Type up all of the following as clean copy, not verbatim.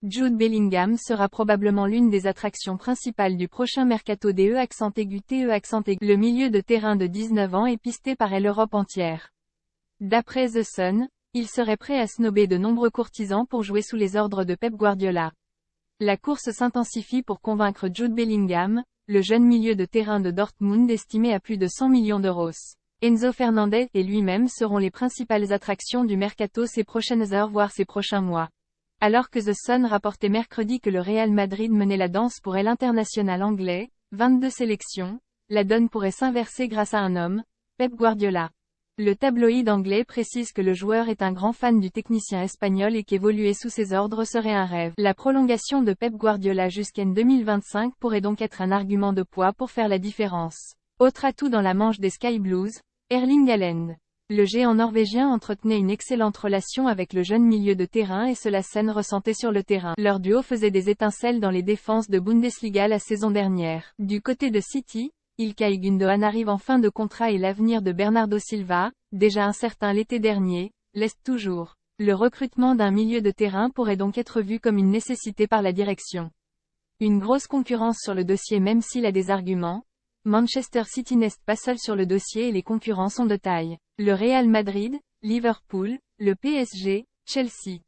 Jude Bellingham sera probablement l'une des attractions principales du prochain mercato des TE. Le milieu de terrain de 19 ans est pisté par l'Europe entière. D'après The Sun, il serait prêt à snober de nombreux courtisans pour jouer sous les ordres de Pep Guardiola. La course s'intensifie pour convaincre Jude Bellingham, le jeune milieu de terrain de Dortmund estimé à plus de 100 millions d'euros. Enzo Fernandez et lui-même seront les principales attractions du mercato ces prochaines heures voire ces prochains mois. Alors que The Sun rapportait mercredi que le Real Madrid menait la danse pour l'international anglais, 22 sélections, la donne pourrait s'inverser grâce à un homme, Pep Guardiola. Le tabloïd anglais précise que le joueur est un grand fan du technicien espagnol et qu'évoluer sous ses ordres serait un rêve. La prolongation de Pep Guardiola jusqu'en 2025 pourrait donc être un argument de poids pour faire la différence. Autre atout dans la manche des Sky Blues, Erling Haaland. Le géant norvégien entretenait une excellente relation avec le jeune milieu de terrain et cela s'en ressentait sur le terrain. Leur duo faisait des étincelles dans les défenses de Bundesliga la saison dernière. Du côté de City, Ilkay Gundogan arrive en fin de contrat et l'avenir de Bernardo Silva, déjà incertain l'été dernier, laisse toujours. Le recrutement d'un milieu de terrain pourrait donc être vu comme une nécessité par la direction. Une grosse concurrence sur le dossier même s'il a des arguments. Manchester City n'est pas seul sur le dossier et les concurrents sont de taille. Le Real Madrid, Liverpool, le PSG, Chelsea.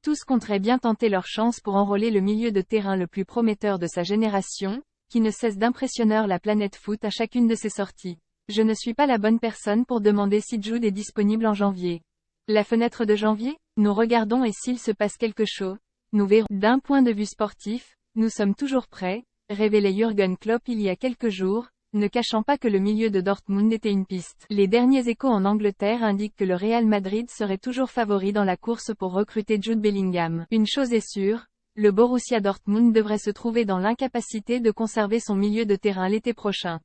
Tous compteraient bien tenter leur chance pour enrôler le milieu de terrain le plus prometteur de sa génération, qui ne cesse d'impressionner la planète foot à chacune de ses sorties. Je ne suis pas la bonne personne pour demander si Jude est disponible en janvier. La fenêtre de janvier, nous regardons et s'il se passe quelque chose, nous verrons. D'un point de vue sportif, nous sommes toujours prêts, révélait Jürgen Klopp il y a quelques jours, ne cachant pas que le milieu de Dortmund était une piste. Les derniers échos en Angleterre indiquent que le Real Madrid serait toujours favori dans la course pour recruter Jude Bellingham. Une chose est sûre, le Borussia Dortmund devrait se trouver dans l'incapacité de conserver son milieu de terrain l'été prochain.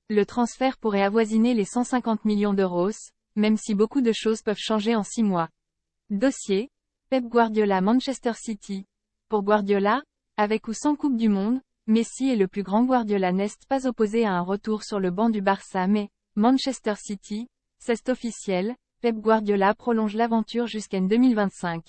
Le transfert pourrait avoisiner les 150 millions d'euros, même si beaucoup de choses peuvent changer en 6 mois. Dossier, Pep Guardiola Manchester City. Pour Guardiola, avec ou sans Coupe du Monde, Messi et le plus grand Guardiola n'est pas opposé à un retour sur le banc du Barça mais, Manchester City, c'est officiel, Pep Guardiola prolonge l'aventure jusqu'en 2025.